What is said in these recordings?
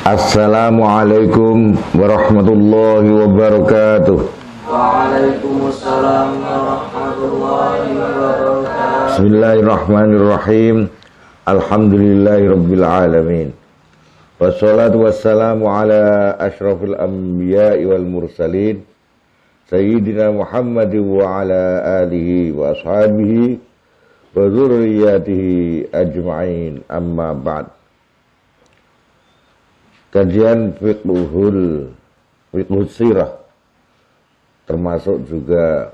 Assalamualaikum warahmatullahi wabarakatuh. Waalaikumsalam warahmatullahi wabarakatuh. Bismillahirrahmanirrahim. Alhamdulillahirabbil alamin. Wassalatu wassalamu ala asyrafil anbiya'i wal mursalin Sayyidina Muhammad wa ala alihi wa ashabihi wa dzurriyyatihi ajma'in, amma ba'd. Kajian fiqhul sirah, termasuk juga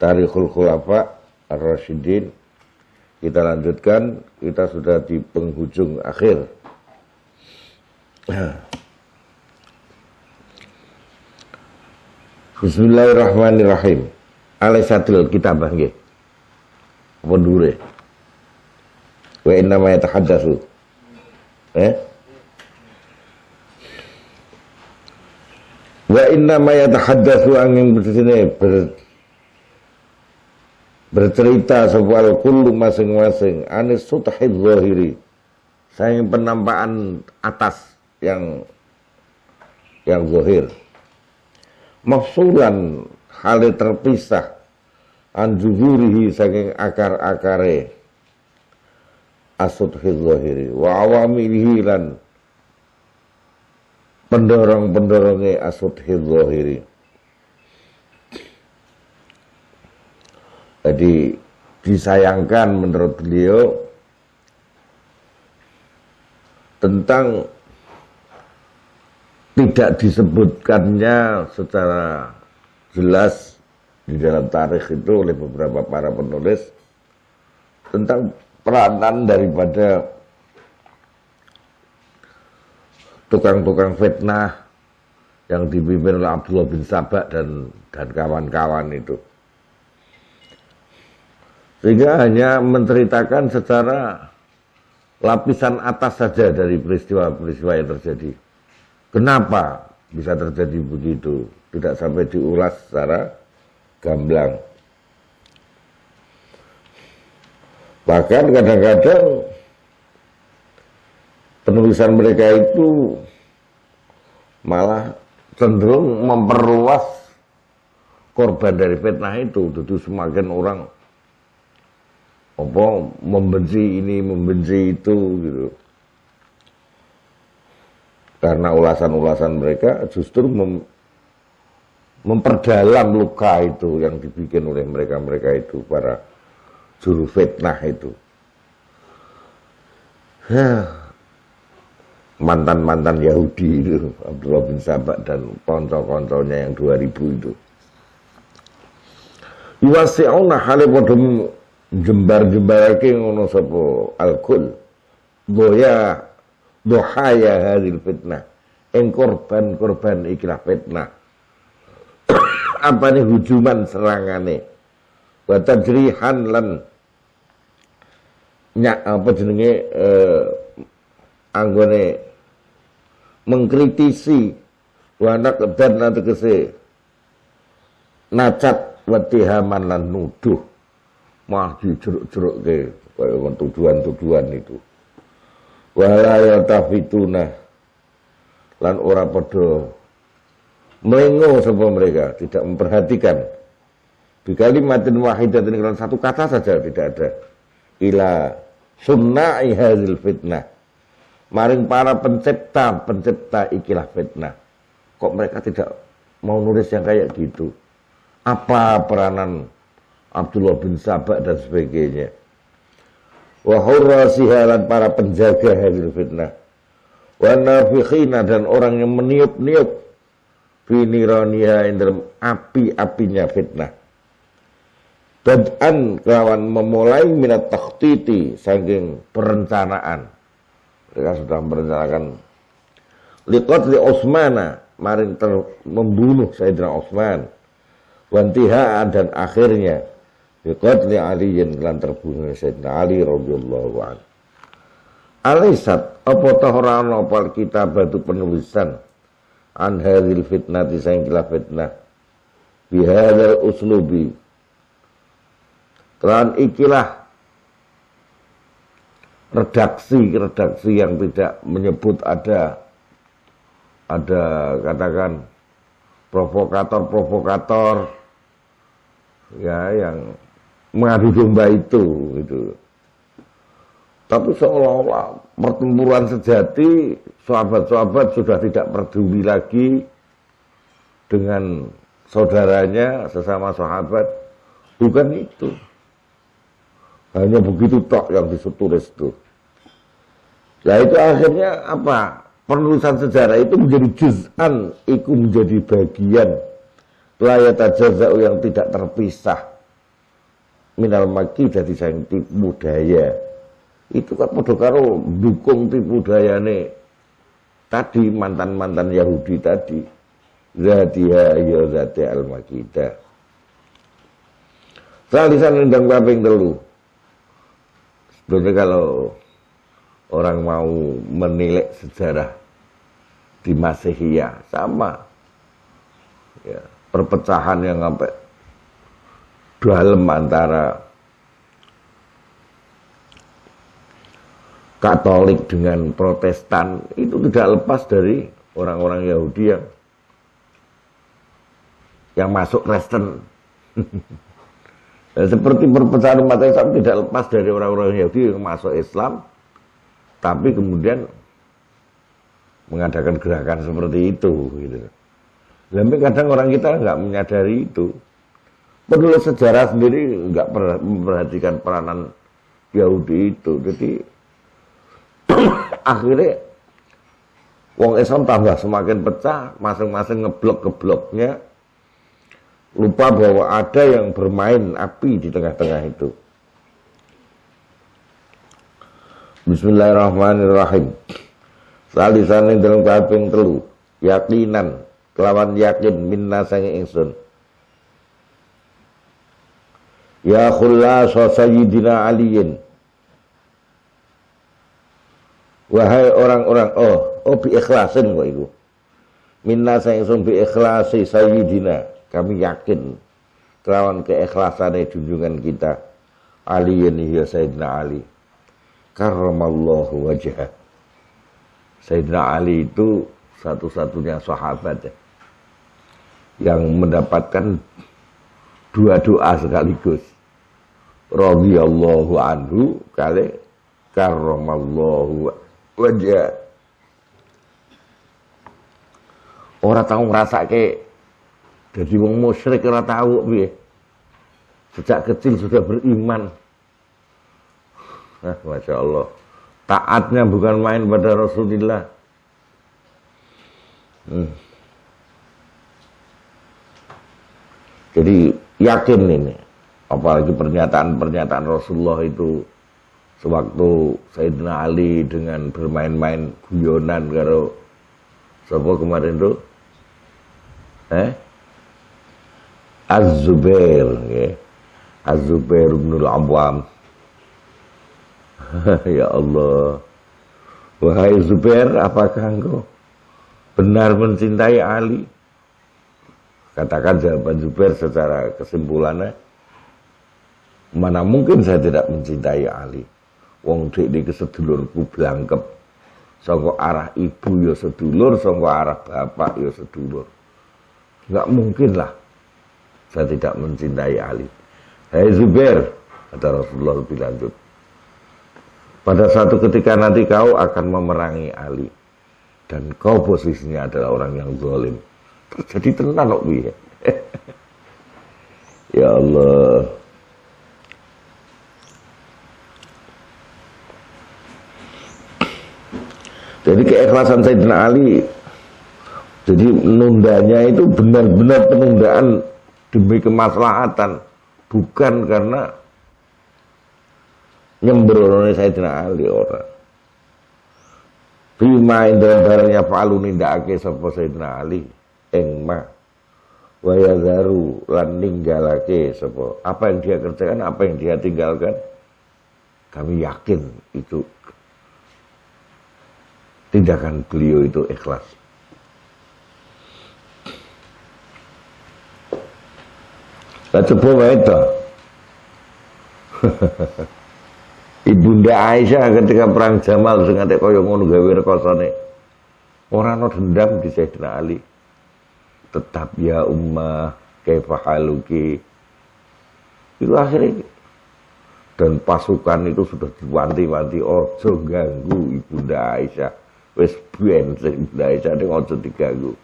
Tarikhul Khulafa Ar-Rasyidin, kita lanjutkan. Kita sudah di penghujung akhir. Bismillahirrahmanirrahim. Alaisatil kitabah nggih. Apa dure? Wa inna ma yatahaddatsu. Wa inna ma yatahaddatsu angin bersini bercerita soal kullu masing-masing anis sutahid zahiri, sayang penampakan atas yang zahir, mafsulan hale terpisah an juzurihi saking akar-akare asutahid zahiri wa awamilihi lan pendorong-pendorongnya asutahid zahiri. Jadi disayangkan menurut beliau tentang tidak disebutkannya secara jelas di dalam tarikh itu oleh beberapa para penulis tentang peranan daripada tukang-tukang fitnah yang dipimpin oleh Abdullah bin Sabah dan kawan-kawan itu. Sehingga hanya menceritakan secara lapisan atas saja dari peristiwa-peristiwa yang terjadi. Kenapa bisa terjadi begitu? Tidak sampai diulas secara gamblang. Bahkan kadang-kadang penulisan mereka itu malah cenderung memperluas korban dari fitnah itu. Jadi semakin orang membenci ini, membenci itu gitu. Karena ulasan-ulasan mereka justru memperdalam luka itu yang dibikin oleh mereka itu, para juru fitnah itu. Mantan-mantan Yahudi itu, Abdullah bin Sabah dan konco-konconya yang 2000 itu. Yuwasi'una hale padha jembar-jembarake ngono sapa alkul dohaya hadil fitnah, ing korban-korban ikilah fitnah. Apane hujuman serangane wa tajrihan lan anggone mengkritisi wa naqdan lan tegese nacat wa tihaman lan nuduh, mah dijeruk-jerukke kaya tuduhan-tuduhan itu. Wala yatafituna lan ora padha melengo sapa mereka, tidak memperhatikan bi kalimatin wahidatin, dengan satu kata saja tidak ada, ila sunna'i hadzal fitnah, maring para pencipta ikilah fitnah. Kok mereka tidak mau nulis yang kayak gitu? Apa peranan Abdullah bin Sabah dan sebagainya? Wa hurrasihalan, para penjaga hadil fitnah, wa nafikhina, dan orang yang meniup-niup biniraniha dalam api-apinya fitnah. Bad'an, kelawan memulai minat takhtiti, saking perencanaan. Mereka sudah merencanakan liqatli Utsmana, maring membunuh Sayyidina Utsman, wantiha, dan akhirnya biqatli Aliyin, lan terbunuh Sayyidina Ali radhiyallahu anhu. Alaisat, apa ta ora ana apa kitab batu penulisan an hadhil fitnati, saingkilah fitnah, bihadzal uslubi, kelan ikilah redaksi yang tidak menyebut ada katakan provokator ya yang mengadu domba itu gitu. Tapi seolah-olah pertempuran sejati, sahabat-sahabat sudah tidak peduli lagi dengan saudaranya sesama sahabat. Bukan itu. Hanya begitu tok yang ditulis itu. Nah itu akhirnya apa? Penulisan sejarah itu menjadi juz'an, itu menjadi bagian layat ajaza'u yang tidak terpisah minal maki dari sang tipu daya. Itu kan padha karo dukung tipu dayane tadi mantan-mantan Yahudi tadi. Zatiha ya zati al-makidah. Salisan endang kaping 3. Sebenarnya kalau orang mau menilai sejarah di Masihiyah sama ya, perpecahan yang sampai dalam antara Katolik dengan Protestan itu tidak lepas dari orang-orang Yahudi yang masuk Kristen. Seperti perpecahan umat Islam tidak lepas dari orang-orang Yahudi yang masuk Islam, tapi kemudian mengadakan gerakan seperti itu. Gitu. Tapi kadang orang kita nggak menyadari itu. Penulis sejarah sendiri nggak memperhatikan peranan Yahudi itu. Jadi akhirnya wong Islam tambah semakin pecah, masing-masing ngeblok-ngebloknya, lupa bahwa ada yang bermain api di tengah-tengah itu. Bismillahirrahmanirrahim. Salisan ing dalam kaping 3, yakinan kelawan yakin minna sange ingsun. Ya khullas sayyidina aliyin. Wahai orang-orang, bi ikhlasin kok itu. Minna sang ingsun bi ikhlasi sayyidina, kami yakin kelawan keikhlasan junjungan kita aliyin ya Sayyidina Ali. Karramallahu wajhah. Sayyidina Ali itu satu-satunya sahabat ya, yang mendapatkan 2 doa sekaligus. Radhiyallahu anhu kali karramallahu wajah. Orang tahu ngrasake jadi wong musyrik, ora tahu piye. Sejak kecil sudah beriman. Masya Allah. Taatnya bukan main pada Rasulullah. Jadi yakin ini. Apalagi pernyataan-pernyataan Rasulullah itu sewaktu Sayyidina Ali dengan bermain-main guyonan karo sapa kemarin tuh? Az-Zubair, ya. Az-Zubair bin Al-Awwam. Ya Allah. Wahai Zubair, apakah engkau benar mencintai Ali? Katakan jawaban Zubair secara kesimpulannya, mana mungkin saya tidak mencintai Ali. Wong dek iki sedulurku blangkep. Saka arah ibu ya sedulur, saka arah bapak ya sedulur. Enggak mungkin lah saya tidak mencintai Ali. Hai Zubair, kata Rasulullah lebih lanjut, pada suatu ketika nanti kau akan memerangi Ali dan kau posisinya adalah orang yang zalim. Terjadi tenan kok piye? Ya Allah. Jadi keikhlasan Sayyidina Ali, jadi menundanya itu benar-benar penundaan demi kemaslahatan, bukan karena nyembrono Sayyidina Ali orang. Bima dalam barangnya fa'alu nindakake sapa Sayyidina Ali ing ma wa yazaru lan ninggalake sapa. Apa yang dia kerjakan, apa yang dia tinggalkan, kami yakin itu tindakan beliau itu ikhlas. Lah coba wae to. Ibunda Aisyah ketika perang Jamal sing nganti kaya ngono gawe rekosane. Ora ana dendam di Sayyidina Ali. Tetap ya ummah kaifa haluki. Itu akhirnya dan pasukan itu sudah diwanti-wanti ojo ganggu Ibunda Aisyah. Wis ben Ibunda Aisyah ning ojo diganggu.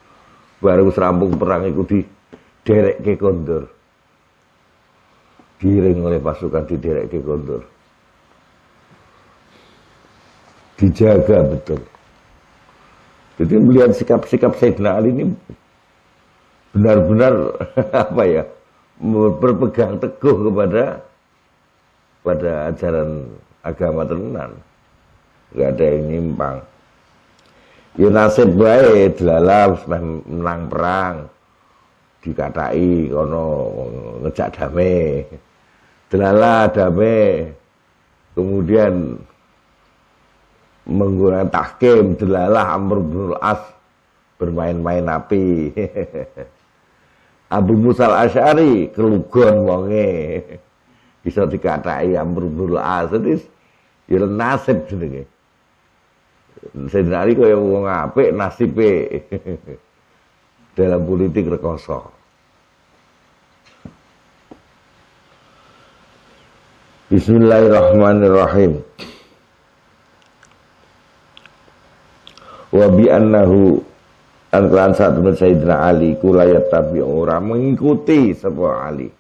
Baru serampung perang itu diderekke kondur. Diiring oleh pasukan diderekke kondur. Dijaga betul. Jadi melihat sikap-sikap Sayyidina Ali ini benar-benar apa ya, berpegang teguh pada ajaran agama tenan. Enggak ada yang nyimpang. Ya nasib bae delalah menang perang. Dikatai kono ngejak damai. Delalah damai. Kemudian menggunakan tahkim, delalah Amr bin As bermain-main api. Abu Musa al-Asy'ari kelugon wonge. Bisa dikatai Amr bin As. Jadi ya nasib jenenge. Sayyidina Ali kaya wong apik nasibe dalam politik rekoso. Bismillahirrahmanirrahim. Wa bi annahu an saat Sayyidina Ali kulayat tapi orang mengikuti sapa Ali.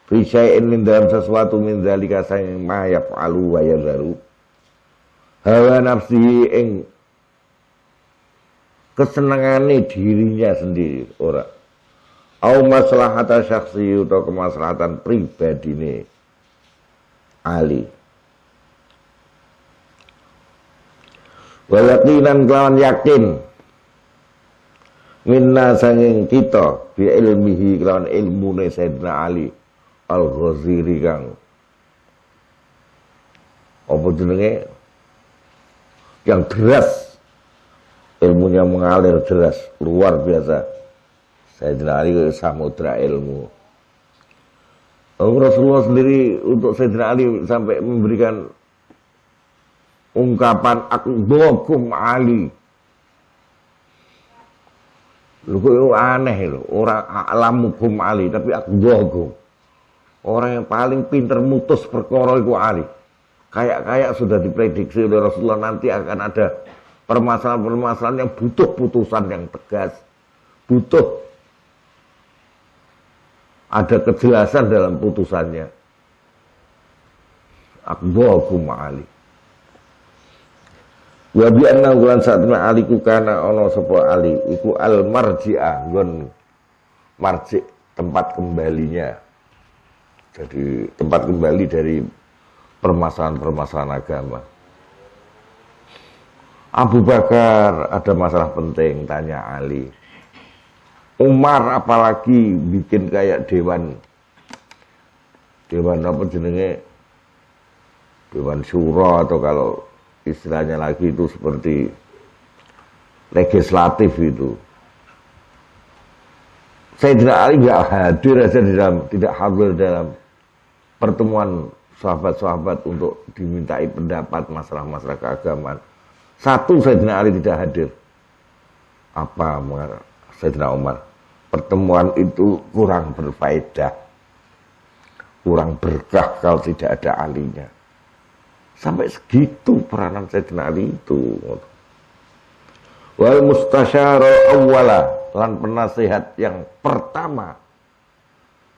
Fi syai'in min dalam sesuatu min zalika sang ma yaf'alu wa yadharu. Hawa nafsi ing kesenangane dirinya sendiri ora. Au maslahata syakhsi utawa kemaslahatan pribadine Ali. Wa yaqinan kelawan yakin minna sanging kita bi ilmihi kelawan ilmune Sayyidina Ali Al-Ghaziri kang apa jenenge yang deras, ilmunya mengalir deras, luar biasa. Sayyidina Ali samudra ilmu. Rasulullah sendiri untuk Sayyidina Ali sampai memberikan ungkapan akdokum Ali. Lu kok aneh lho, orang alamukum Ali, tapi akdokum. Orang yang paling pinter mutus perkara iku Ali. Kayak sudah diprediksi oleh Rasulullah nanti akan ada permasalahan-permasalahan yang butuh putusan yang tegas, butuh ada kejelasan dalam putusannya. Aqdakum Ali. Wa bi anna ulan satna Ali ku kana ana sapa Ali iku al marji'ah nggon marji' tempat kembalinya. Jadi tempat kembali dari permasalahan-permasalahan agama. Abu Bakar ada masalah penting, tanya Ali. Umar apalagi bikin kayak dewan apa jenenge, dewan syura atau kalau istilahnya lagi itu seperti legislatif itu. Sayyidina Ali nggak hadir aja di dalam, tidak hadir dalam pertemuan sahabat-sahabat untuk dimintai pendapat masalah-masalah keagamaan. Satu Sayyidina Ali tidak hadir. Apa Sayyidina Umar? Pertemuan itu kurang berfaedah, kurang berkah kalau tidak ada alinya. Sampai segitu peranan Sayyidina Ali itu. Wal mustasyara awwala, lan penasihat yang pertama,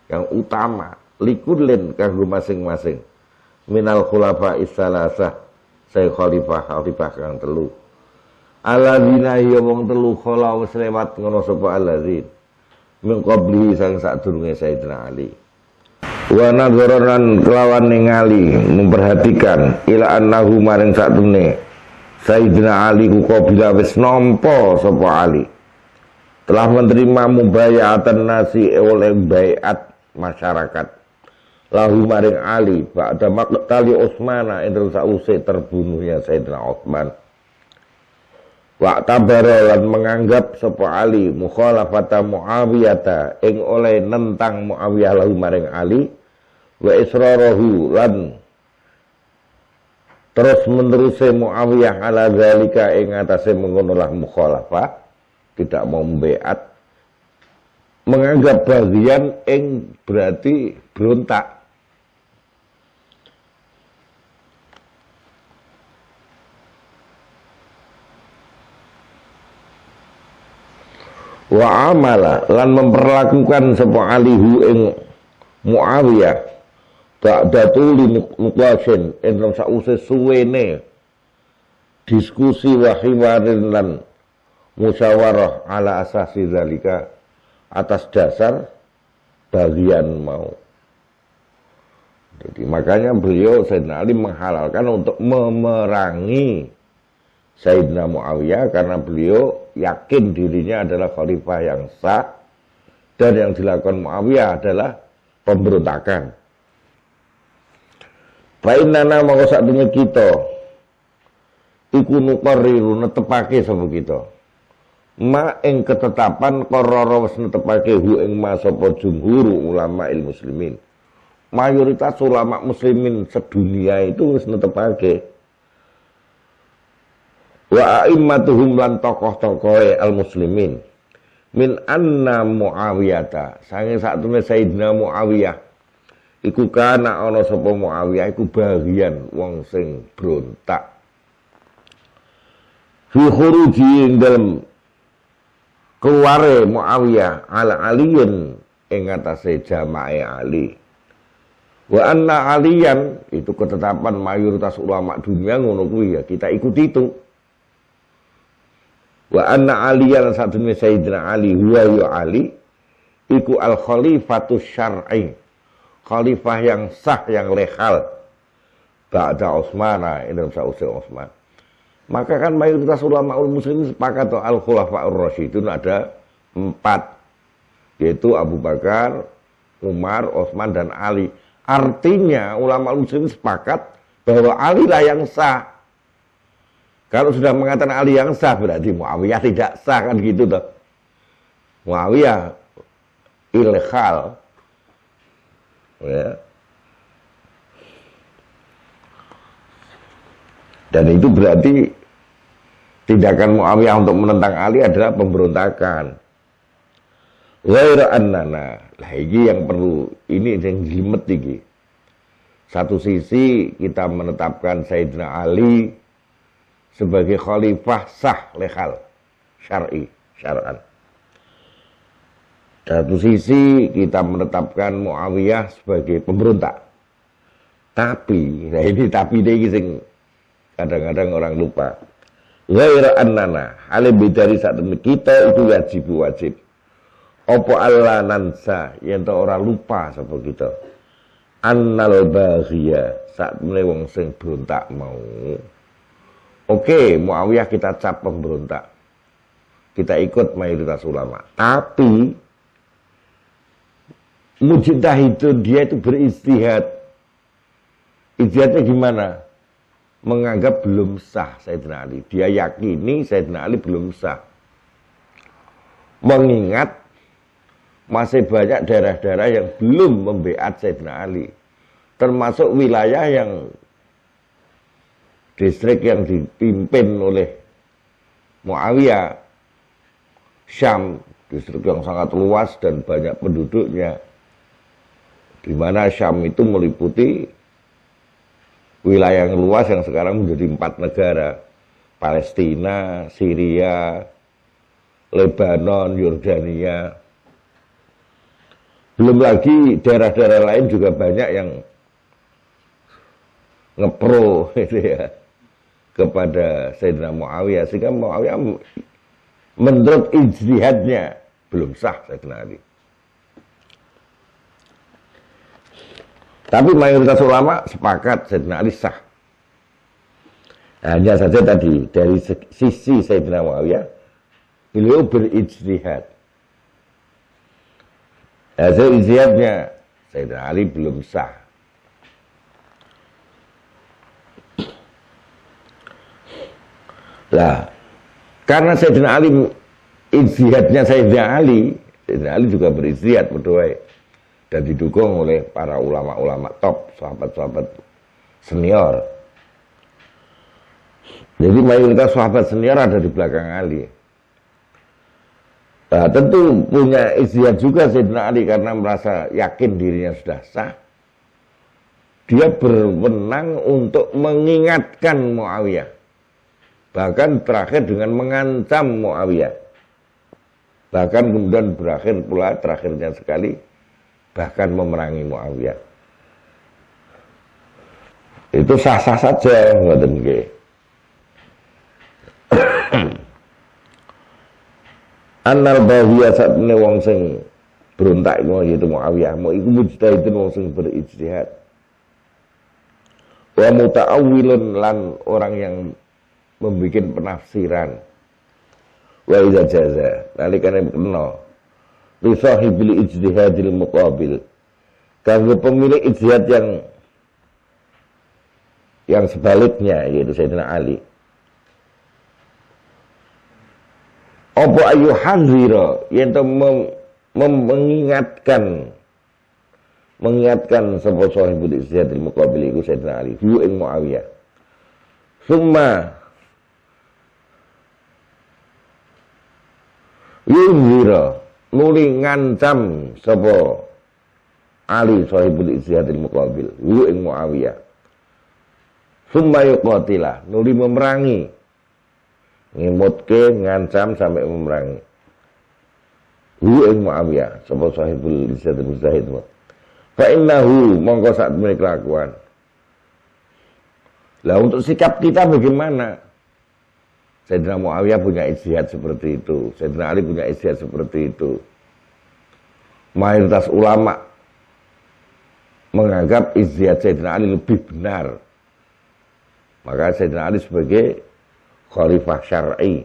yang utama, likullin kanggo masing-masing. Minal khulafa isalasah, saya khalifah kang telu. Alladzina ya wong telu khala wis lewat ngono sapa alladzin. Min qabli sang sadurunge Sayyidina Ali. Wa nadzaran kelawan ningali memperhatikan ila annahu maring sadurunge Sayyidina Ali ku qabila wis nampa sapa Ali. Telah menerima mubayatan nasi oleh baiat masyarakat. Lahu maring Ali ba'da maqtali Utsman ing sause terbunuhnya Sayyidina Utsman. Wa tabara lan menganggap sapa Ali mukhalafata Muawiyah ing oleh nentang Muawiyah lahu maring Ali wa israrahu lan Terus menerusé Muawiyah ala zalika ing atase mengonolah mukhalafah, tidak mau membeat, menganggap bagian ing berarti berontak. Wa amala lan memperlakukan sapa alihu ing Muawiyah ba'datuli nuqasin ing sause suwene diskusi wa hiwarin lan musyawarah ala asasi zalika atas dasar bagian mau. Jadi makanya beliau Sayyidina Ali menghalalkan untuk memerangi Sayyidina Muawiyah karena beliau yakin dirinya adalah khalifah yang sah dan yang dilakukan Muawiyah adalah pemberontakan. Fainana mongko sakdene kita iku nuqarriru netepake sapa kita. Ma ing ketetapan qarrara wis netepake hu ing ma sapa jumhur ulama muslimin. Mayoritas ulama muslimin sedunia itu wis netepake. Wa a'immatuhum lan tokoh-tokohe al-muslimin min anna Muawiyata sange sakdene Sayyidina Muawiyah iku kana ana sapa Muawiyah iku bagian wong sing brontak fi khuruji ing dalem keluare Muawiyah ala aliyin ing atase jamaah Ali wa anna aliyan itu ketetapan mayoritas ulama dunia ngono kuwi ya kita ikuti itu wa anna aliyan satune Sayyidina Ali huwa ya Ali iku al khalifatus syar'i khalifah yang sah yang legal ba'da Utsman ini sausai Utsman. Maka kan mayoritas ulama muslimin sepakat al khulafaur rasyidun ada 4 yaitu Abu Bakar, Umar, Utsman dan Ali. Artinya ulama muslimin sepakat bahwa Ali lah yang sah. Kalau sudah mengatakan Ali yang sah berarti Muawiyah tidak sah kan gitu toh. Muawiyah ilegal. Ya. Dan itu berarti tindakan Muawiyah untuk menentang Ali adalah pemberontakan. Ghaira annana, lah ini yang perlu, ini yang jelimet iki. Satu sisi kita menetapkan Sayyidina Ali sebagai khalifah sah legal syar'i syar'an. Satu sisi kita menetapkan Muawiyah sebagai pemberontak. Tapi, nah ini tapi ini sing kadang-kadang orang lupa. Ghaira annana, hale bidari saat kita itu wajib. Opo Allah nansa yang tak orang lupa sapa kita. Annal baghiya saat mulai wong sing berontak mau. Oke, Muawiyah kita cap pemberontak. Kita ikut mayoritas ulama. Tapi mujtahid itu dia itu beristihad. Istihadnya gimana? Menganggap belum sah Sayyidina Ali. Dia yakini Sayyidina Ali belum sah. Mengingat masih banyak daerah-daerah yang belum membeat Sayyidina Ali. Termasuk wilayah yang distrik yang dipimpin oleh Muawiyah. Syam, distrik yang sangat luas dan banyak penduduknya. Di mana Syam itu meliputi wilayah yang luas yang sekarang menjadi 4 negara. Palestina, Syria, Lebanon, Yordania. Belum lagi daerah-daerah lain juga banyak yang ngepro gitu ya, kepada Sayyidina Muawiyah. Sehingga Muawiyah menurut ijtihadnya belum sah Sayyidina Ali. Tapi mayoritas ulama sepakat Sayyidina Ali sah. Hanya saja tadi dari sisi Sayyidina Muawiyah beliau berijtihad. Hasil ijtihadnya Sayyidina Ali belum sah. Lah, karena Sayyidina Ali ijtihadnya Sayyidina Ali juga berijtihad berdua dan didukung oleh para ulama-ulama top, sahabat-sahabat senior. Jadi mayoritas sahabat senior ada di belakang Ali. Nah, tentu punya ijtihad juga Sayyidina Ali karena merasa yakin dirinya sudah sah. Dia berwenang untuk mengingatkan Muawiyah. Bahkan terakhir dengan mengancam Muawiyah. Bahkan kemudian berakhir pula terakhirnya sekali bahkan memerangi Muawiyah. Itu sah-sah saja, ngoten nggih. Annal bahwiya satune wong sing berontak iku yaitu Muawiyah, mau iku mujtahidun wong sing berijtihad. Wa muta'awwilun lan orang yang membuat penafsiran. Wa idza jaza, nalikane kena li sahibil ijtihadil muqabil. Kanggo pemilik ijtihad yang sebaliknya yaitu Sayyidina Ali. Apa ayu hadzira yen mengingatkan sapa sahibul ijtihadil muqabil iku Sayyidina Ali hu ing Muawiyah. Summa yunzira nuli ngancam sapa Ali sahibul ijtihadil muqabil hu ing Muawiyah. Summa yuqatilah nuli memerangi, ngimutke ngancam sampai memerangi hu ing Muawiyah sapa sahibul ijtihadil mujtahid. Fa innahu mongko sak temene kelakuan. Lah untuk sikap kita bagaimana? Sayyidina Muawiyah punya ijtihad seperti itu, Sayyidina Ali punya ijtihad seperti itu. Mayoritas ulama menganggap ijtihad Sayyidina Ali lebih benar. Maka Sayyidina Ali sebagai khalifah syar'i.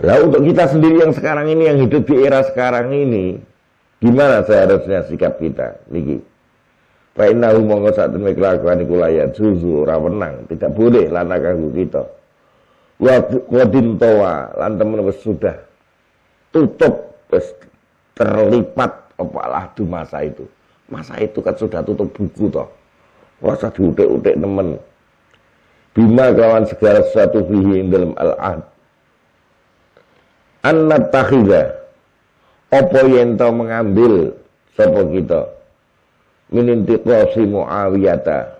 Lah untuk kita sendiri yang sekarang ini, yang hidup di era sekarang ini, gimana seharusnya sikap kita niki? Fa innahu mongko sak temene kelakuan iku layak juzu ora wenang, tidak boleh lan kanggo kita. Wa qadin tawa lan temen wis sudah tutup, wis terlipat apalah di masa itu. Masa itu kan sudah tutup buku toh. Rasa diutik-utik temen. Bima kelawan segala sesuatu fihi ing dalam al-ahd. Annat takhidha apa yen to mengambil sapa kita min intiqasi Muawiyata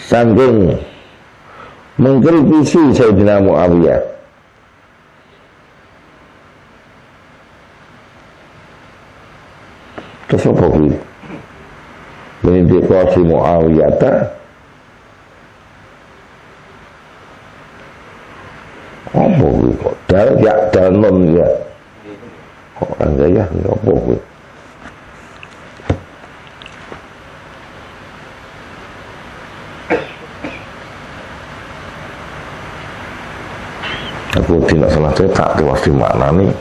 sangking mengkritisi Sayyidina Muawiyah. Terus apa kuwi? Menindikasi Muawiyata apa kuwi kok dal non ya kok enggak ya apa kuwi? Aku tidak salah cetak tewas di mana nih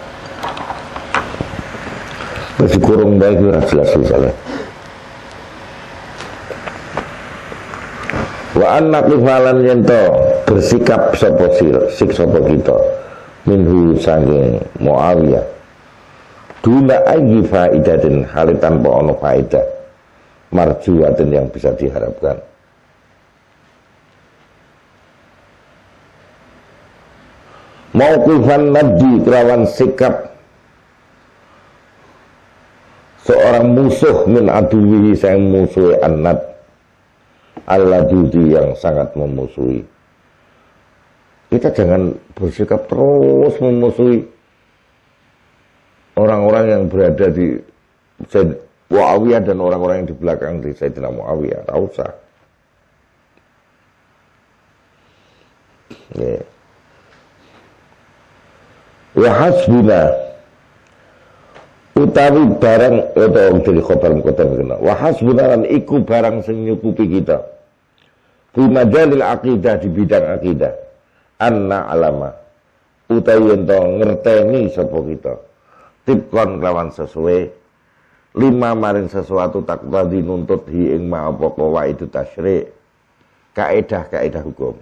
masih kurang baik ora jelas misalnya. Wa anna qifalan yento bersikap sapa sapa kita minhu sange Muawiyah duna ayyi faidatin hal tanpa ono faedah marjuatin yang bisa diharapkan. Mauqifan nadi kelawan sikap seorang musuh min aduwihi sang musuhi annad alladhi yang sangat memusuhi. Kita jangan bersikap terus memusuhi orang-orang yang berada di Muawiyah dan orang-orang yang di belakang di Sayyidina Muawiyah. Tak usah. Ya. Wa hasbuna utawi barang atau dari khobar muqaddam kena wa hasbuna lan iku barang sing nyukupi kita fi majalil aqidah di bidang akidah anna alama utawi ento ngerteni sapa kita tipkon lawan sesuai lima maring sesuatu taktadi nuntut hi ing ma apa itu tasyrik kaidah hukum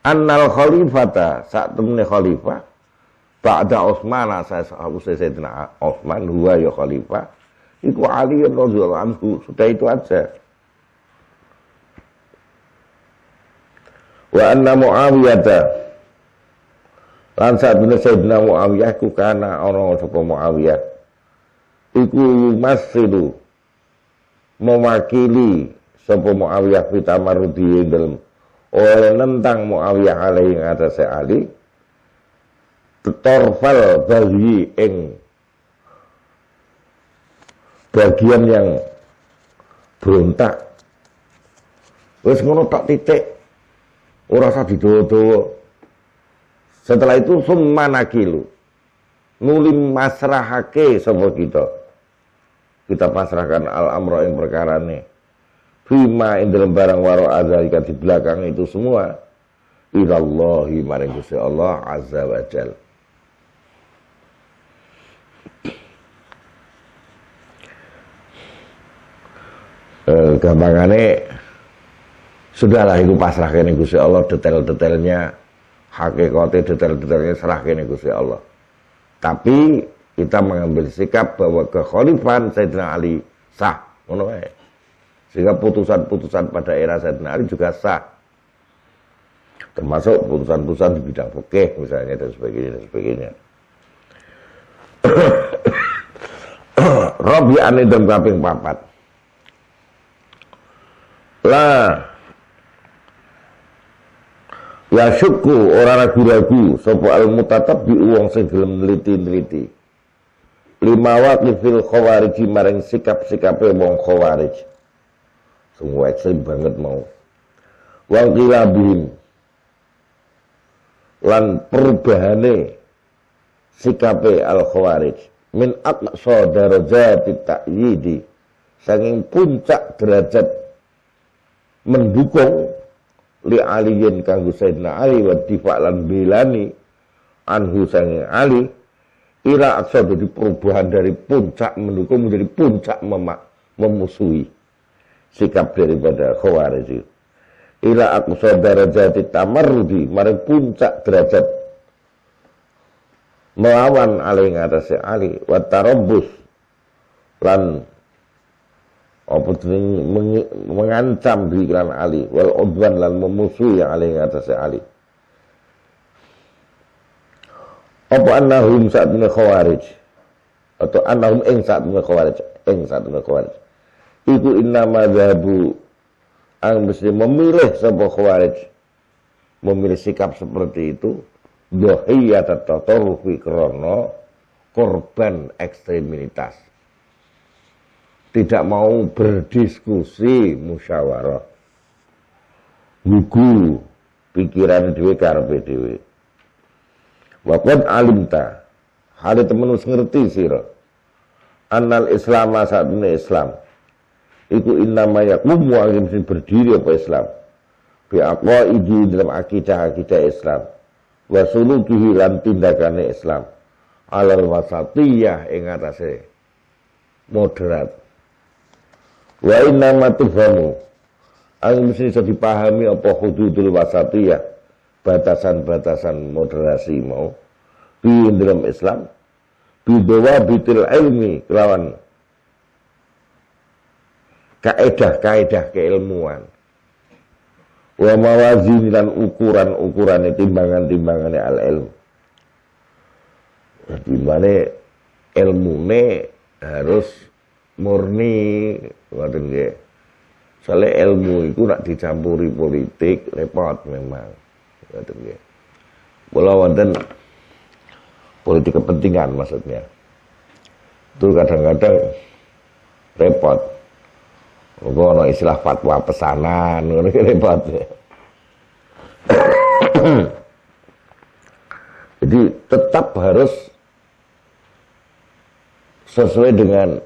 annal khalifata sak temene khalifah ba'da Utsman Sayyidina Utsman huwa ya khalifah iku Ali radhiyallahu anhu, sudah itu aja. Wa anna Muawiyah lan satune Sayyidina Muawiyah ku kana ana sapa Muawiyah iku masridu mewakili sapa Muawiyah fitamarudi dalam oleh nentang Muawiyah alaihi ngatasi Ali torfal bagi ing bagian yang berontak wis ngono tok titik ora usah didowo-dowo. Setelah itu summa nakilu nuli masrahake sapa kita pasrahkan al-amra ing perkarane fima ing dalam barang waro azalika di belakang itu semua ilallahi maring Gusti Allah azza wa jal. Gampangane sudahlah itu pasrah kene Gusti Allah, detail-detailnya hakikate detail-detailnya serah kene Gusti Allah. Tapi kita mengambil sikap bahwa kekhalifahan Sayyidina Ali sah, ngono wae. Sehingga putusan-putusan pada era Sayyidina Ali juga sah. Termasuk putusan-putusan di bidang fikih misalnya dan sebagainya. Rabi'an itu kaping 4. Lah ya syukku ora ragu-ragu sapa al-mutatabbi wong sing gelem neliti-neliti lima waqifil khawarij maring sikap-sikape wong khawarij semua ekstrem banget mau wal qilabihim lan perubahane sikape al-khawarij min aqsa darajatit ta'yidi saking puncak derajat mendukung li aliyin kanggo Sayyidina Ali wa difa' lan belani anhu saking Ali ila aqsa dari perubahan dari puncak mendukung menjadi puncak memusuhi sikap daripada khawarij ila aqsa darajati tamarrudi maring puncak derajat melawan Ali ngatasi Ali wa tarabbus lan apa mengancam pikiran Ali wal udwan lan memusuhi Ali ngatasi Ali apa annahum sa'atuna khawarij atau annahum ing sa'atuna khawarij iku inna madhabu ang mesti memilih sebuah khawarij memilih sikap seperti itu dohiyat atau tarufi krono korban ekstremitas tidak mau berdiskusi musyawarah gugu pikiran dhewe karepe dhewe waqad alimta hale temen wis ngerti sira annal islam asatune Islam iku innama yaqumu wa mesti berdiri apa Islam bi aqaidi dalam akidah-akidah Islam wa sulukihi lan tindakane Islam alal wasatiyah ing atase moderat wa inna ma tufhamu ang mesti bisa dipahami apa hududul wasatiyah batasan-batasan moderasi mau di dalam Islam bidawa bitil ilmi kelawan kaedah-kaedah keilmuan wa mawazin dan ukuran-ukuran timbangan-timbangannya al-ilm di mana ilmune harus murni ngoten nggih. Soale ilmu iku nak dicampuri politik repot memang. Ngoten nggih. Bola wonten politik kepentingan maksudnya. Itu kadang-kadang repot. Ono istilah fatwa pesanan ngono iki repot. Jadi tetap harus sesuai dengan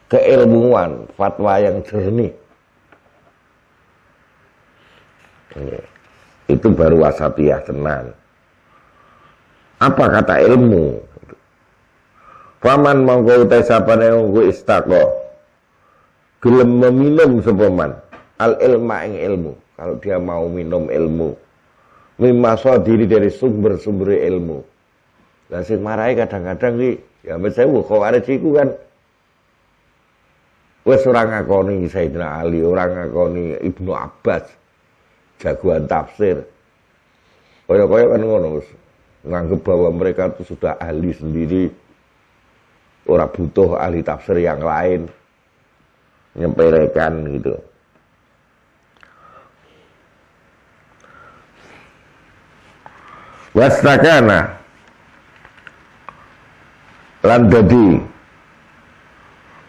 keilmuan, fatwa yang jernih. Itu baru wasatiyah tenan. Apa kata ilmu? Faman mongko utai sapane nggo istaqo. Gelem meminum sepaman al ilma ing ilmu. Kalau dia mau minum ilmu, mimma diri dari sumber-sumber ilmu. Lah sing marahi kadang-kadang iki ya wis sewu Khawarij iku kan wis ora ngakoni Sayyidina Ali, ora ngakoni Ibnu Abbas, jagoan tafsir. Kaya-kaya kan ngono wis nganggep bahwa mereka itu sudah ahli sendiri, ora butuh ahli tafsir yang lain, nyepelekan gitu. Wastakana lan dadi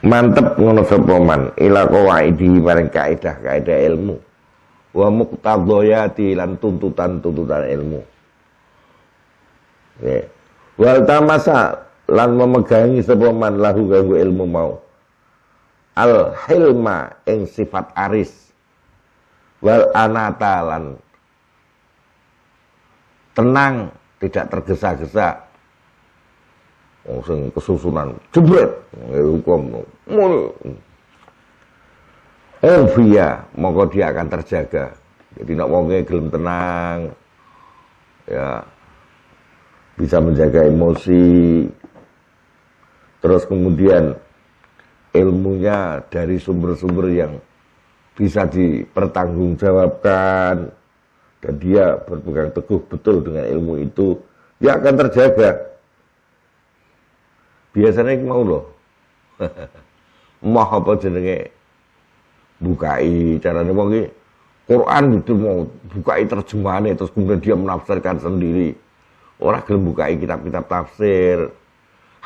mantep ngono sapa man ila qawaidi maring kaidah-kaidah ilmu wa muqtadayati lan tuntutan-tuntutan ilmu. Ya. Wal tamasa lan memegangi sapa man lahu kanggo ilmu mau al hilma ing sifat aris wal anata lan tenang, tidak tergesa-gesa. Sing kesusunan jebret hukum mul. Elvia, maka dia akan terjaga. Jadi nak wonge gelem tenang, ya bisa menjaga emosi. Terus kemudian ilmunya dari sumber-sumber yang bisa dipertanggungjawabkan. Dan dia berpegang teguh betul dengan ilmu itu, dia akan terjaga. Biasanya mau loh, mau apa jenenge bukai caranya mau Quran itu mau bukai terjemahannya terus kemudian dia menafsirkan sendiri. Orang gelem bukai kitab-kitab tafsir,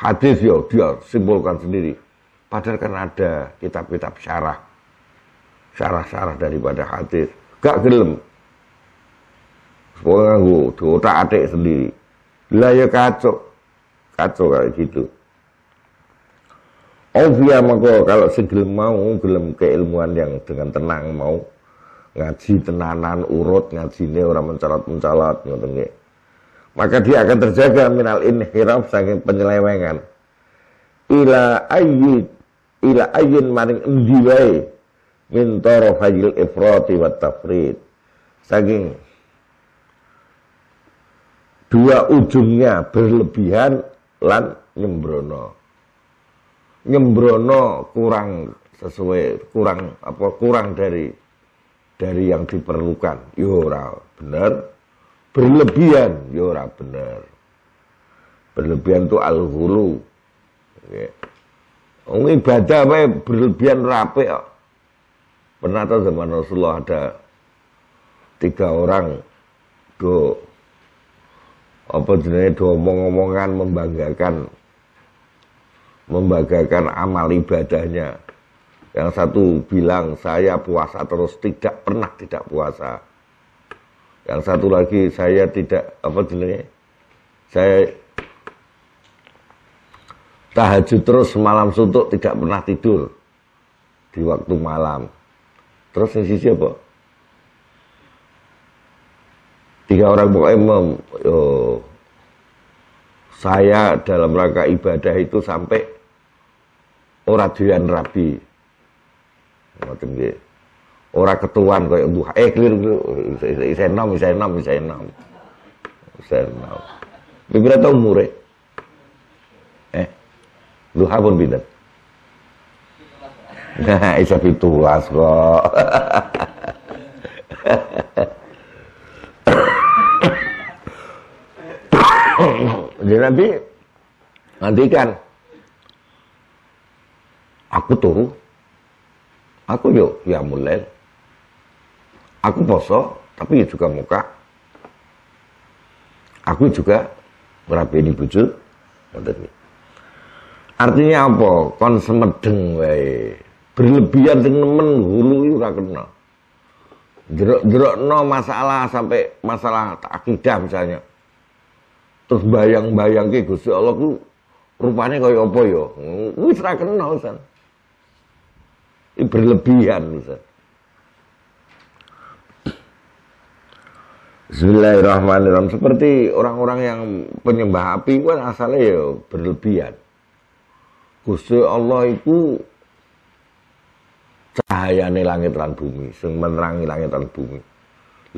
hadis ya dia simpulkan sendiri. Padahal kan ada kitab-kitab syarah daripada hadis, gak gelem. Pokoknya nganggo diotak-atik sendiri. Lah ya kacau kayak gitu. Ovia maka kalau gelem mau gelem keilmuan yang dengan tenang mau ngaji tenanan urut ngajine orang mencolot-mencolot ngoten nggih. Maka dia akan terjaga minal inhiraf saking penyelewengan. Ila ayyin maring endi wae min tarafil ifrati wat tafrid. Saking dua ujungnya berlebihan lan nyembrono kurang sesuai kurang dari yang diperlukan yo ora bener, berlebihan yo ora bener. Berlebihan itu al-ghulu. Ibadah wae berlebihan rapi kok. Pernah tahu zaman Rasulullah ada 3 orang apa jenenge do omong-omongan membanggakan amal ibadahnya. Yang satu bilang saya puasa terus tidak pernah tidak puasa. Yang satu lagi saya tidak saya tahajud terus malam suntuk tidak pernah tidur di waktu malam. Terus yang sisi apa? 3 orang pokoknya saya dalam rangka ibadah itu sampai ora doyan rabi. Ngoten nggih. Ora ketuan koyo duha. Keliru. Saya nom. Pira ta umure? Duha pun pinten? Nah, isa 17 kok. Jadi nanti kan aku turu, aku ya mulai, aku poso, tapi juga muka, aku juga merabeni bojo. Artinya apa? Kon semedeng wae, berlebihan sing nemen hulu iki ora kena. Jerokno masalah sampai masalah akidah misalnya. Terus bayang-bayang ke Gusti Allah ku rupanya kaya apa ya? Wis ra kena Ustaz. Ini berlebihan Ustaz. Bismillahirrahmanirrahim. Seperti orang-orang yang penyembah api kan asalnya ya berlebihan. Gusti Allah itu cahayane langit lan bumi, sing menerangi langit lan bumi.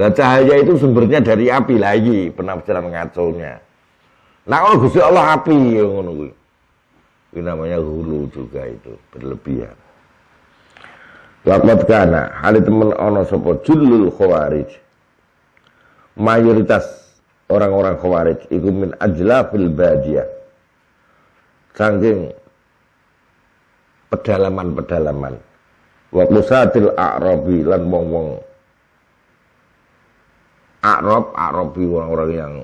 Lah cahaya itu sumbernya dari api lagi, penafsiran ngaconya. Nah kalau Gusti Allah api ya ngono kuwi. Ini namanya hulu juga itu, berlebihan. Waqad kana hal temen ana sapa jullul khawarij. Mayoritas orang-orang khawarij iku min ajlafil badiyah. Saking pedalaman-pedalaman. Wa qusatil a'rabi lan wong-wong Arabi orang-orang yang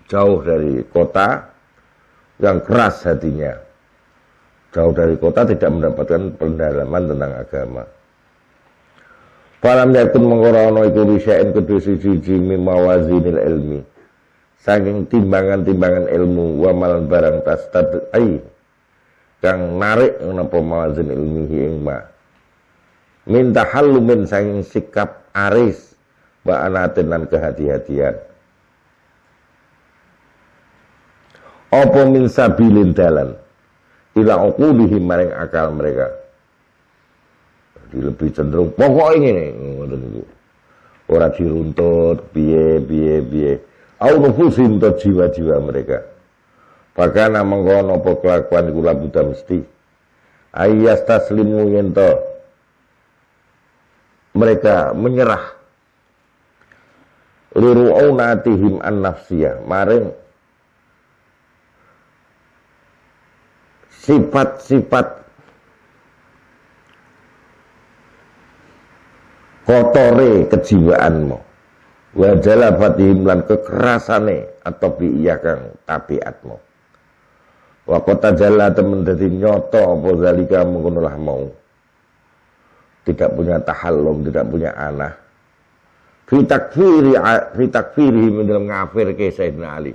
jauh dari kota, yang keras hatinya. Jauh dari kota tidak mendapatkan pendalaman tentang agama. Falam yakun mengkorono iku risyain kedua siji mimawazinil ilmi. Saking timbangan-timbangan ilmu wamalan barang tas tadai kang narik napa mawazin ilmihi ing ma. Minta halumin saking sikap aris wa anatin lan kehati-hatian. Apa min sabilin dalan ila uqulihim maring akal mereka. Jadi lebih cenderung pokoknya ngene ngoten niku. Ora diruntut piye. Au nufusin to jiwa-jiwa mereka. Pakana mengkono apa kelakuan iku labuda mesti. Ayas taslimu yento mereka menyerah liru'unatihim an-nafsiyah maring sifat-sifat kotore kejiwaanmu wa jalafatihim lan kekerasane atau biiyakang tabiatmu wa kota jala temen dadi nyoto apa zalika mengkonolah mau tidak punya tahallum, tidak punya anah fi takfirihim dalam ngafir ke Sayyidina Ali.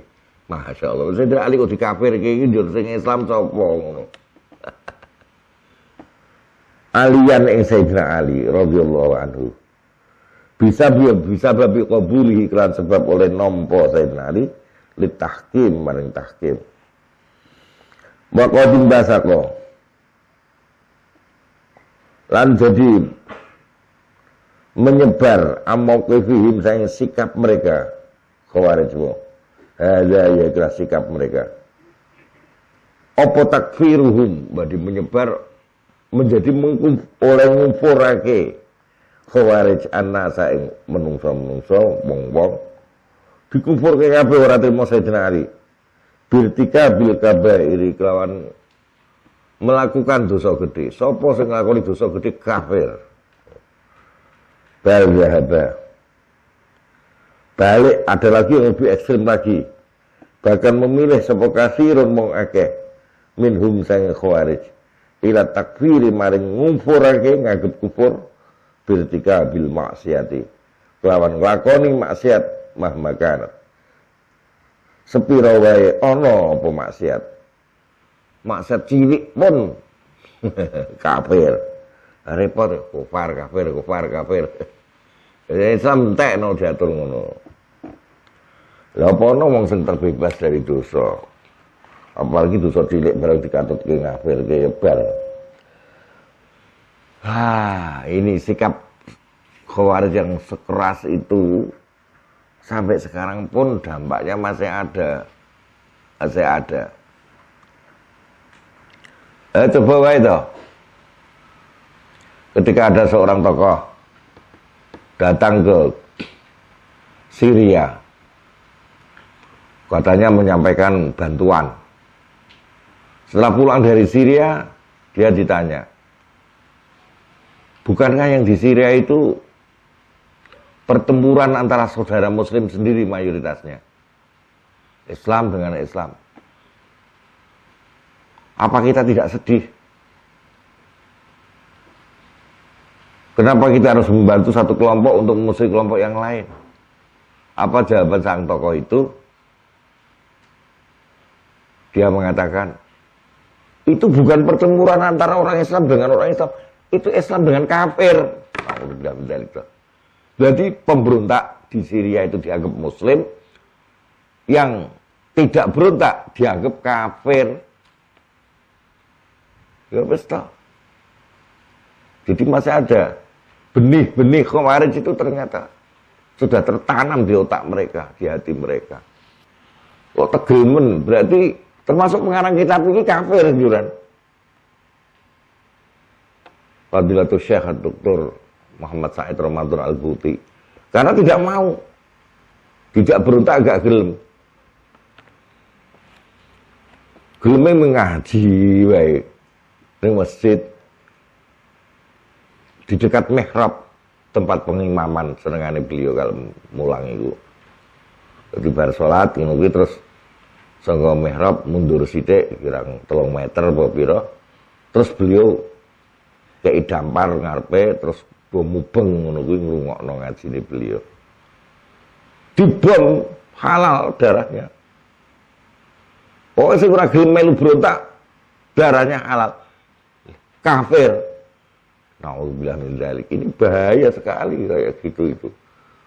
Masya Allah, Sayyidina Ali kok dikafir ke iki njur sing Islam sapa ngono. Alian ing Sayyidina Ali radhiyallahu anhu. Bisa babi qabulihi kelan sebab oleh nampa Sayyidina Ali li tahkim maring tahkim. Wa qadim basako. Lan jadi menyebar amokifihim sayang sikap mereka khawarij wa hadza ya kelas sikap mereka apa takfiruhum badi menyebar menjadi oleh ngufurake khawarij annasa ing menungso wong-wong dikufurke kabeh ora trimo Sayyidina Ali birtika bil kabairi kelawan melakukan dosa gede. Sapa sing nglakoni dosa gede kafir. Balik ada lagi yang lebih ekstrim lagi. Bahkan memilih sapa kasirun mong akeh minhum sang khawarij ila takfiri maring ngufurake nganggep kufur birtika bil maksiati. Lawan nglakoni maksiat mahmakan. Sepira wae ana apa maksiat. Maksiat cilik pun kafir. Repot kufar kafir. Islam entekno diatur ngono. Lah apa ono wong sing terbebas dari dosa. Apalagi dosa cilik barang dikatutke ngafirke bar. Ini sikap Khawarij yang sekeras itu sampai sekarang pun dampaknya masih ada. Coba wae to. Ketika ada seorang tokoh datang ke Syria, katanya menyampaikan bantuan. Setelah pulang dari Syria, dia ditanya, bukankah yang di Syria itu pertempuran antara saudara muslim sendiri mayoritasnya? Islam dengan Islam. Apa kita tidak sedih? Kenapa kita harus membantu satu kelompok untuk memusuhi kelompok yang lain? Apa jawaban sang tokoh itu? Dia mengatakan, itu bukan pertempuran antara orang Islam dengan orang Islam. Itu Islam dengan kafir. Jadi pemberontak di Syria itu dianggap Muslim. Yang tidak berontak dianggap kafir. Ya betul. Jadi masih ada benih-benih Khawarij itu ternyata sudah tertanam di otak mereka, di hati mereka. Kok tegemen, berarti termasuk pengarang kitab ini kafir juran. Fadilatul Syekh Dr. Muhammad Said Ramadan Al-Buti. Karena tidak mau. Tidak berontak, agak gelem. Gelemnya mengaji baik di masjid di dekat mihrab tempat pengimaman senengane beliau kalau mulang itu. Jadi bar salat ngono kuwi terus saka mihrab mundur sithik kira 3 meter apa pira. Terus beliau kei dampar ngarepe terus mubeng ngono kuwi ngrungokno ngajine beliau. Dibom halal darahnya. Pokoknya sing ora gelem melu berontak darahnya halal. Kafir. Nauzubillah min dzalik. Ini bahaya sekali kayak gitu itu.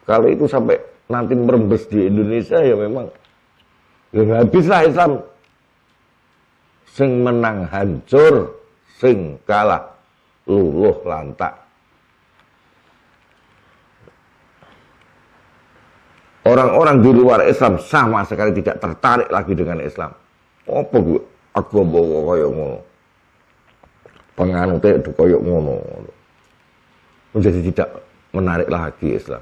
Kalau itu sampai nanti merembes di Indonesia ya memang ya habislah Islam. Sing menang hancur, sing kalah luluh lantak. Orang-orang di luar Islam sama sekali tidak tertarik lagi dengan Islam. Apa gue? Aku bawa koyok ngono. Penganutnya itu koyok ngono. Menjadi tidak menarik lagi Islam.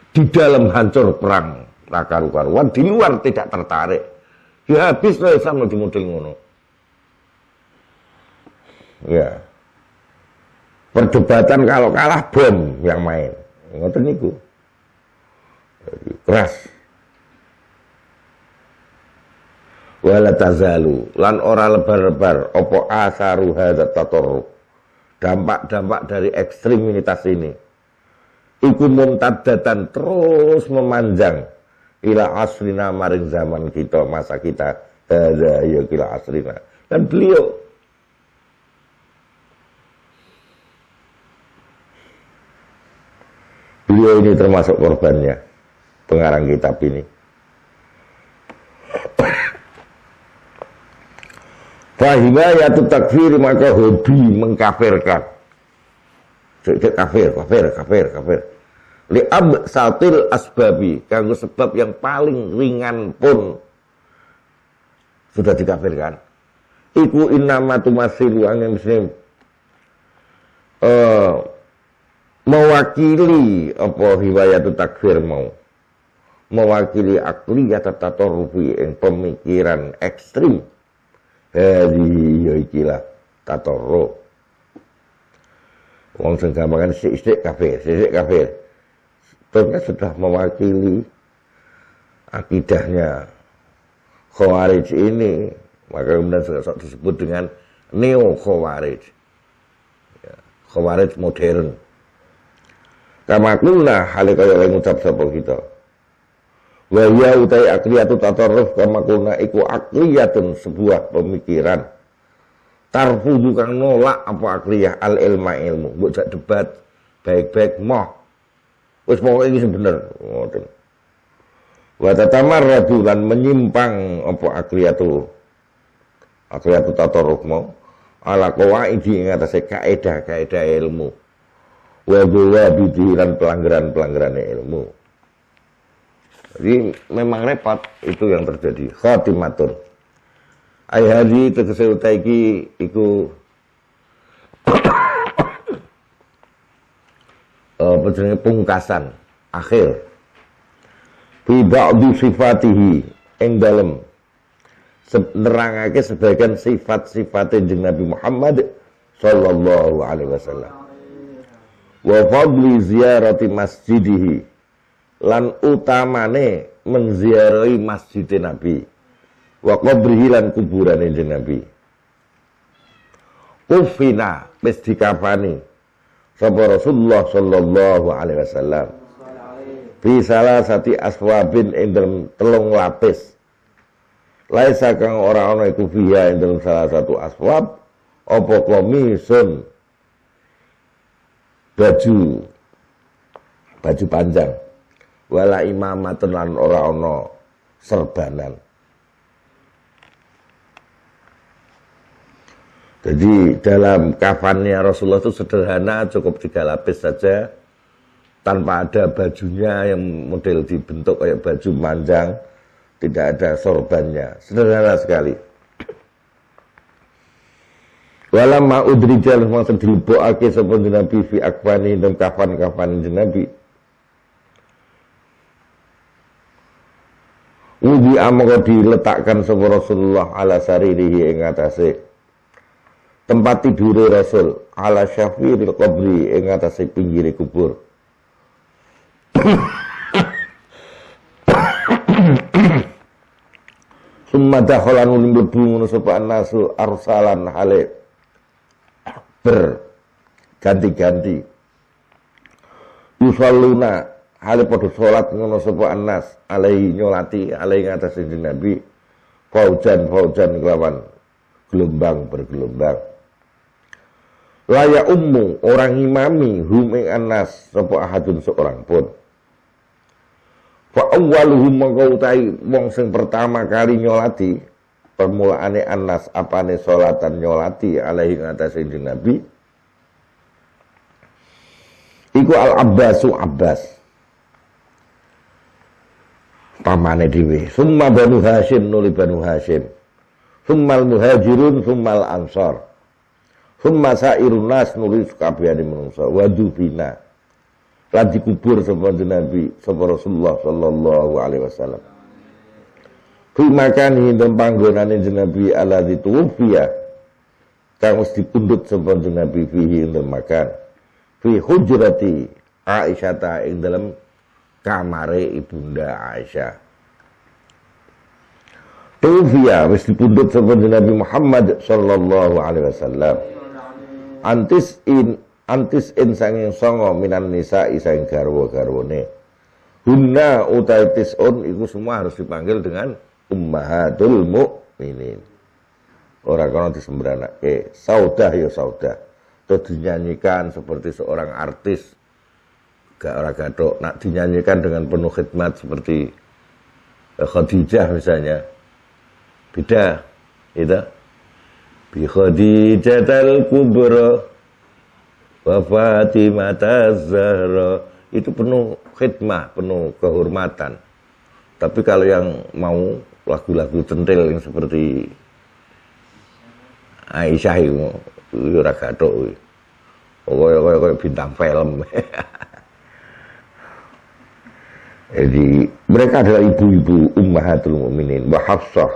Di dalam hancur perang karu-karuan, di luar tidak tertarik. Ya habis lah Islam di model ngono. Ya. Perdebatan kalau kalah bom yang main. Ngoten niku. Keras. Wala tazalu lan ora lebar-lebar opo asaru hadzat tatarruf. Dampak-dampak dari ekstremitas ini iku mumtadatan terus memanjang ila asrina maring zaman kita, masa kita, hadza ya ila asrina. Dan beliau ini termasuk korbannya, pengarang kitab ini. Fahimayatu takfir, maka hobi mengkafirkan. Kafir. Li'ab satil asbabi, kanggo sebab yang paling ringan pun sudah dikafirkan. Iku innama tumasilu angin muslim. Mewakili apa hiwayatu takfir mau. Mewakili akliyat tatarrufi yang pemikiran ekstrim. Hadi ya ikilah tatarruf. Wong sing gampangan sithik kafir. Tentunya sudah mewakili akidahnya Khawarij ini, maka kemudian disebut dengan neo Khawarij. Ya, Khawarij modern. Kama kulna hale kaya oleh ngucap sapa kita. Wa ya utai akliyatu tatarruf kama kulna iku akliyatun sebuah pemikiran. Tarfudu kang nolak apa akliyah al ilma ilmu. Mbok jak debat baik-baik moh. Wis pokoke iki bener ngoten. Wa tatamarradu lan menyimpang apa akliyatu tatarruf mau ala qawaidi ing atase kaidah-kaidah ilmu. Wa bidiran pelanggaran ilmu. Jadi memang repot itu yang terjadi. Khatimatur. Ayhadi tegese utaiki iku jenenge pungkasan akhir. Fi ba'di sifatihi ing dalem nerangake sebagian sifat-sifate Nabi Muhammad sallallahu alaihi wasallam. Wa fadli ziyarati masjidihi lan utamane menziarahi masjid Nabi wa qabrihi lan kuburane Nabi. Ufina wis dikafani sapa Rasulullah sallallahu alaihi wasallam fi salasati aswabin ing dalem 3 lapis. Laisa kang ora ana iku fiha ing dalem salah satu aswab apa komisun baju panjang wala imamatun lan ora ana serbanan. Jadi dalam kafannya Rasulullah itu sederhana, cukup 3 lapis saja, tanpa ada bajunya yang model dibentuk kayak baju panjang, tidak ada sorbannya, sederhana sekali. Walamma udrijal mangsa dilebokake sapa Nabi fi akfani dan kafan-kafan Nabi. Wudi amaka diletakkan sapa Rasulullah ala saririhi ing atase tempat tidur Rasul, ala syafiril qabri ing atase pinggire kubur. Summa dakhalan mlebu ngono sapa nasu arsalan hale berganti-ganti. Yusalluna hale padha salat ngono sapa annas alaihi nyolati alaihi ngatas Nabi faujan kelawan gelombang bergelombang. Laya ummu orang imami hum ing annas sapa ahadun seorang pun. Fa awwaluhum mangko utahi wong sing pertama kali nyolati permulaane annas apane salatan nyolati alaihi ngatasi Nabi iku al-Abbasu Abbas pamane dhewe summa Banu Hasyim nuli Banu Hasyim summal muhajirun summal ansar summa sairun nas nuli kabehane manungsa wadubina lan dikubur sapa Nabi sapa Rasulullah sallallahu alaihi wasallam fi makani dan panggonane Nabi alladzi tuwfiya kang wis dipundhut sapa Nabi fihi ing makan fi hujrati Aisyah ing dalam kamare ibunda Aisyah. Tuwfiya wis dipundhut sapa Nabi Muhammad sallallahu alaihi wasallam antis in sanging songo minan nisa isang garwa-garwane hunna utai tis'un itu semua harus dipanggil dengan ummahatul mukminin. Orang kono disembranak saudah ya saudah atau dinyanyikan seperti seorang artis gak ora gathok nak dinyanyikan dengan penuh khidmat seperti Khadijah misalnya beda itu bi Khadijatul Kubra wa Fatimah Az-Zahra itu penuh khidmah, penuh kehormatan. Tapi kalau yang mau lagu-lagu centil yang seperti Aisyah itu ora gathok koyo bintang film. Jadi mereka adalah ibu-ibu ummahatul mukminin wa Hafsah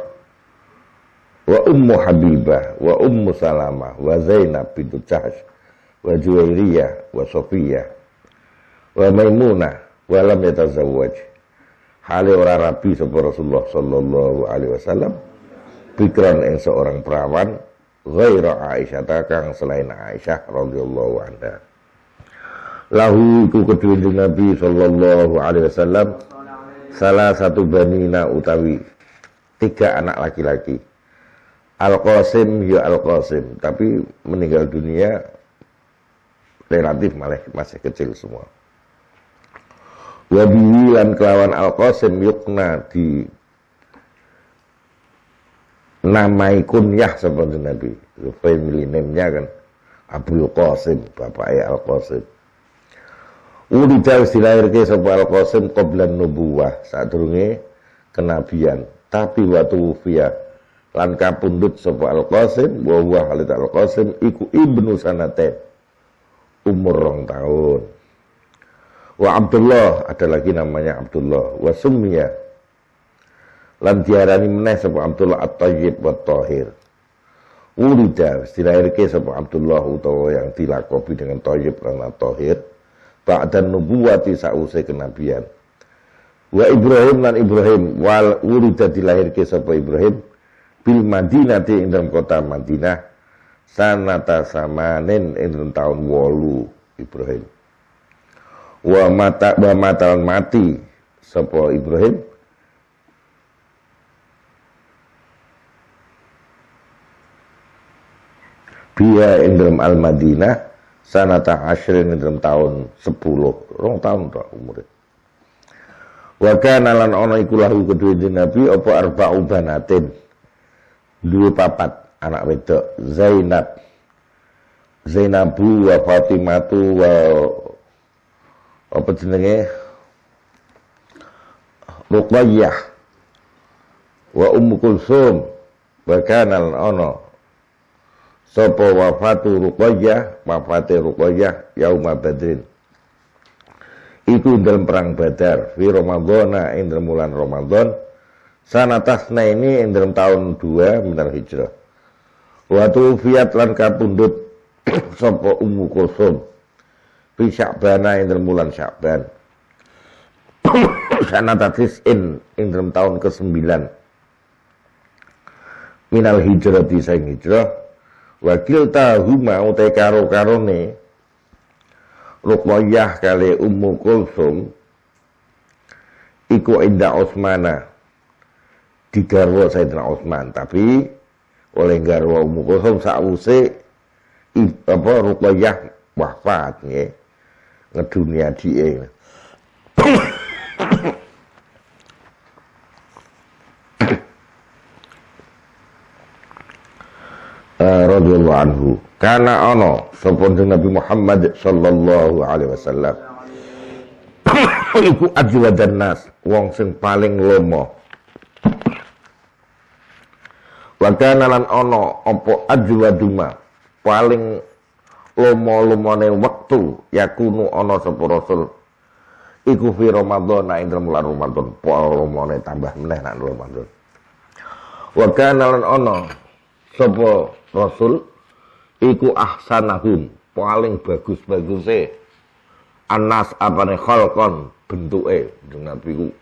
wa Ummu Habibah wa Ummu Salamah wa Zainab bintu Jahsh wa Juwairiyah wa Sofiyah wa Maimunah wa lam yatazawwaj hale ora rabi sapa Rasulullah sallallahu alaihi wasallam pikran ing seorang perawan ghaira Aisyah kang selain Aisyah radhiyallahu anha lahu iku kedue Nabi sallallahu alaihi wasallam salah satu banina utawi 3 anak laki-laki Al-Qasim ya Al-Qasim tapi meninggal dunia relatif malah masih kecil semua. Wabihi lan kelawan Al-Qasim yukna di namai kunyah seperti Nabi. Family name-nya kan Abdul Qasim, bapaknya Al-Qasim. Ulidal dilahirke sapa Al-Qasim qablan nubuwah sadurunge kenabian. Tapi waktu wufiyah lan kapundhut sapa Al-Qasim wa huwa Khalid Al-Qasim iku ibnu sanaten umur 2 tahun. Wa Abdullah ada lagi namanya Abdullah wa summiya lan diarani meneh sapa Abdullah At-Thayyib wa Thahir. Ulida dilahirke sapa Abdullah utawa yang dilakobi dengan Thayyib lan Thahir ba'da nubuwati sause kenabian. Wa Ibrahim lan Ibrahim wal ulida dilahirke sapa Ibrahim bil Madinati ing dalam kota Madinah sanata samanin ing tahun 8 Ibrahim. Wa matalan mati sapa Ibrahim biya ing dalam Al-Madinah sanata asyrin ing dalam tahun 10 2 tahun tok umure. Wa kana lan ana iku lahu kedue Nabi apa arba'u banatin 2 papat anak wedok Zainabu wa Fatimatu wa apa jenenge Ruqayyah Wa Ummu Kulsum wa kana lan ana sapa wafatu Ruqayyah, wafate Ruqayyah yauma Badrin. Iku dalam perang Badar fi Ramadhana ing dalam bulan Ramadan sanatasna ini ing dalam tahun 2 minal hijrah. Wa tufiat lan kapundhut sapa Ummu Kulsum fi Sya'bana ing dalam bulan Sya'ban. Sanatatis ing dalam tahun ke-9 minal hijrah di saing hijrah. Wakil tahuma utai karo-karone Ruqayyah kali Ummu Kulsum iku inda Utsmana digarwa Sayyidina Utsman, tapi oleh garwa Ummu Kulsum sakwuse Ruqayyah wafat nggih ngedunia dhike. Radhiyallahu anhu kana ana sapa Nabi Muhammad sallallahu alaihi wasallam iku ajwadan nas wong sing paling lomo wa kana lan ana apa ajwaduma paling lomo-lomone wektu yakunu ana sapa rasul iku fi Ramadan ing bulan Ramadan lomone tambah meneh nang Ramadan wa kana lan ana sapa rasul iku ahsanahum paling bagus-baguse anas apane khalqon bentuke Nabi ku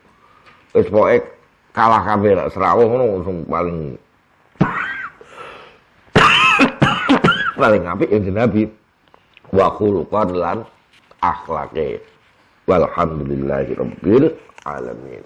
wis pokoke kalah kabeh nek serawuh ngono sing paling apik ing Nabi wa khuluqan lan akhlake walhamdulillahirabbil alamin.